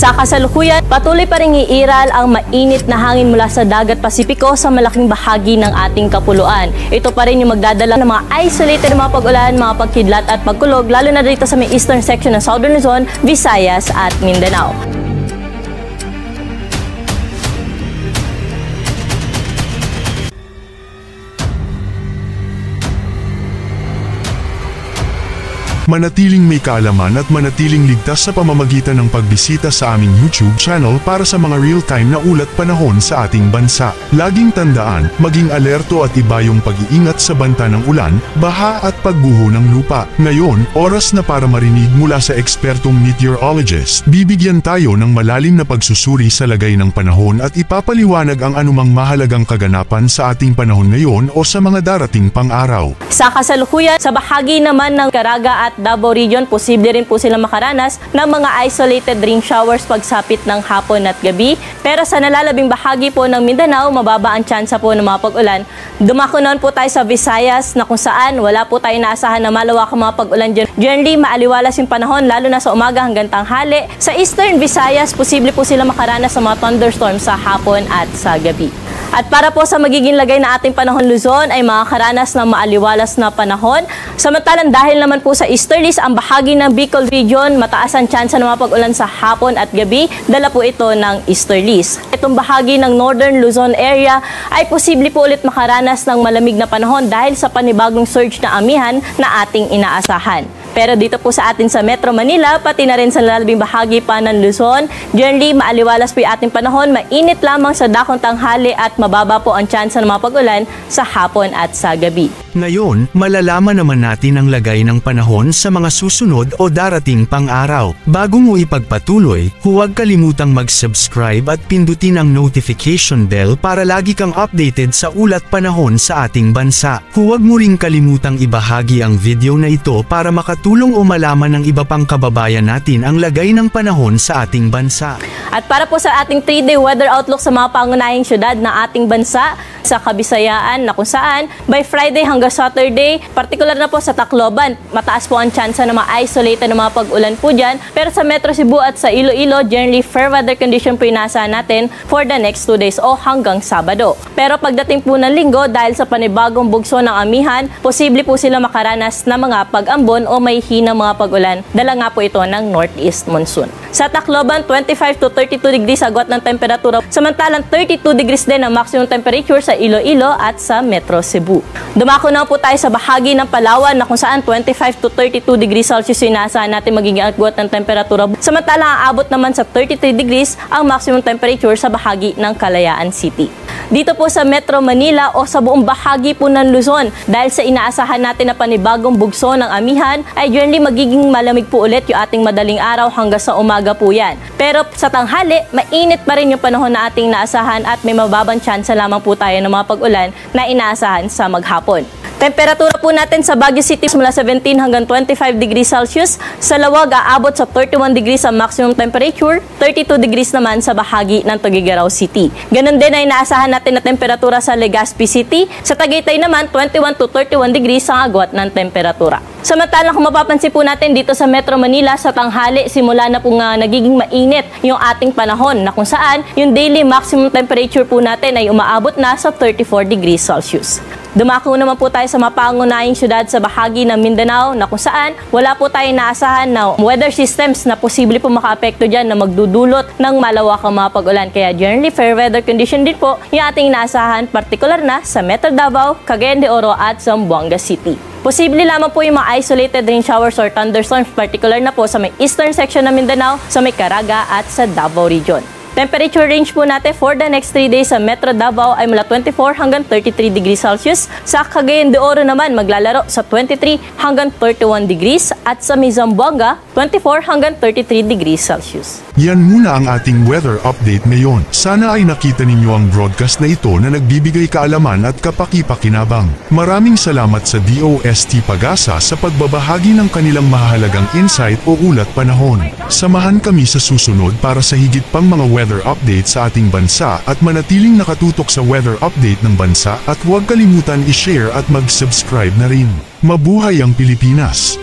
Sa kasalukuyan, patuloy pa ring iiral ang mainit na hangin mula sa dagat Pasipiko sa malaking bahagi ng ating kapuluan. Ito pa rin yung magdadala ng mga isolated na mga pag-ulan, mga pagkidlat at pagkulog, lalo na dito sa may eastern section ng Southern Luzon, Visayas at Mindanao. Manatiling may kaalaman at manatiling ligtas sa pamamagitan ng pagbisita sa aming YouTube channel para sa mga real-time na ulat panahon sa ating bansa. Laging tandaan, maging alerto at iba yung pag-iingat sa banta ng ulan, baha at pagguho ng lupa. Ngayon, oras na para marinig mula sa ekspertong meteorologist. Bibigyan tayo ng malalim na pagsusuri sa lagay ng panahon at ipapaliwanag ang anumang mahalagang kaganapan sa ating panahon ngayon o sa mga darating pang-araw. Sa kasalukuyan, sa bahagi naman ng Caraga at Davao Region, posible rin po sila makaranas ng mga isolated rain showers pagsapit ng hapon at gabi. Pero sa nalalabing bahagi po ng Mindanao, mababa ang tsansa po ng mga pag-ulan. Dumako naman po tayo sa Visayas na kung saan wala po tayo naasahan na malawakang mga pag-ulan dyan. Generally, maaliwalas yung panahon lalo na sa umaga hanggang tanghali. Sa Eastern Visayas, posible po sila makaranas ng mga thunderstorms sa hapon at sa gabi. At para po sa magiging lagay na ating panahon Luzon ay makakaranas ng maaliwalas na panahon. Samantalang dahil naman po sa easterlies, ang bahagi ng Bicol Region, mataas ang tsansa ng mga pag-ulan sa hapon at gabi, dala po ito ng easterlies. Itong bahagi ng Northern Luzon area ay posible po ulit makaranas ng malamig na panahon dahil sa panibagong surge na amihan na ating inaasahan. Pero dito po sa atin sa Metro Manila, pati na rin sa lalabing bahagi pa ng Luzon, generally maaliwalas po yung ating panahon, mainit lamang sa dakong tanghali at mababa po ang tsansa ng mga pag-ulan sa hapon at sa gabi. Ngayon, malalaman naman natin ang lagay ng panahon sa mga susunod o darating pang-araw. Bago mo ipagpatuloy, huwag kalimutang mag-subscribe at pindutin ang notification bell para lagi kang updated sa ulat panahon sa ating bansa. Huwag mo ring kalimutang ibahagi ang video na ito para makatulong o malaman ng iba pang kababayan natin ang lagay ng panahon sa ating bansa. At para po sa ating 3-day weather outlook sa mga pangunahing syudad ng ating bansa, sa Kabisayaan na kung saan by Friday hanggang Saturday, partikular na po sa Tacloban, mataas po ang tsansa na mga isolated na mga pag-ulan po dyan. Pero sa Metro Cebu at sa Iloilo, generally fair weather condition po inaasahan natin for the next 2 days o hanggang Sabado. Pero pagdating po ng Linggo, dahil sa panibagong bugso ng amihan, posible po sila makaranas na mga pag-ambon o may hinang mga pag-ulan. Dala nga po ito ng northeast monsoon. Sa Tacloban, 25 to 32 degrees agwat ng temperatura. Samantalang 32 degrees din ang maximum temperature sa Iloilo at sa Metro Cebu. Dumako na po tayo sa bahagi ng Palawan na kung saan 25 to 32 degrees Celsius yung inaasahan natin magiging agwat ng temperatura. Samantalang aabot naman sa 33 degrees ang maximum temperature sa bahagi ng Kalayaan City. Dito po sa Metro Manila o sa buong bahagi po ng Luzon, dahil sa inaasahan natin na panibagong bugso ng amihan, ay generally magiging malamig po ulit yung ating madaling araw hanggang sa umaga po yan. Pero sa tanghali, mainit pa rin yung panahon na ating naasahan at may mababang tsansa lamang po tayo ng mga pag-ulan na inaasahan sa maghapon. Temperatura po natin sa Baguio City mula 17 hanggang 25 degrees Celsius. Sa Lawag, aabot sa 31 degrees ang maximum temperature, 32 degrees naman sa bahagi ng Tuguegarao City. Ganon din ay inaasahan natin na temperatura sa Legazpi City. Sa Tagaytay naman, 21 to 31 degrees ang agwat ng temperatura. Samantalang kung mapapansin po natin dito sa Metro Manila, sa tanghali, simula na po nga nagiging mainit yung ating panahon na kung saan yung daily maximum temperature po natin ay umaabot na sa 34 degrees Celsius. Dumako naman po tayo sa mapangunahing syudad sa bahagi ng Mindanao na kung saan wala po tayong naasahan na weather systems na posible po makaapekto dyan na magdudulot ng malawakang mga pag-ulan. Kaya generally fair weather condition din po yung ating naasahan, partikular na sa Metro Davao, Cagayan de Oro at Zamboanga City. Posible lamang po yung mga isolated rain showers or thunderstorms, particular na po sa may eastern section ng Mindanao, sa may Caraga at sa Davao Region. Temperature range po natin for the next 3 days sa Metro Davao ay mula 24 hanggang 33 degrees Celsius. Sa Cagayan de Oro naman maglalaro sa 23 hanggang 31 degrees at sa Zamboanga 24 hanggang 33 degrees Celsius. Yan muna ang ating weather update ngayon. Sana ay nakita ninyo ang broadcast na ito na nagbibigay kaalaman at kapaki-pakinabang. Maraming salamat sa DOST Pag-asa sa pagbabahagi ng kanilang mahalagang insight o ulat panahon. Samahan kami sa susunod para sa higit pang mga weather update sa ating bansa at manatiling nakatutok sa weather update ng bansa at huwag kalimutan i-share at mag-subscribe na rin. Mabuhay ang Pilipinas!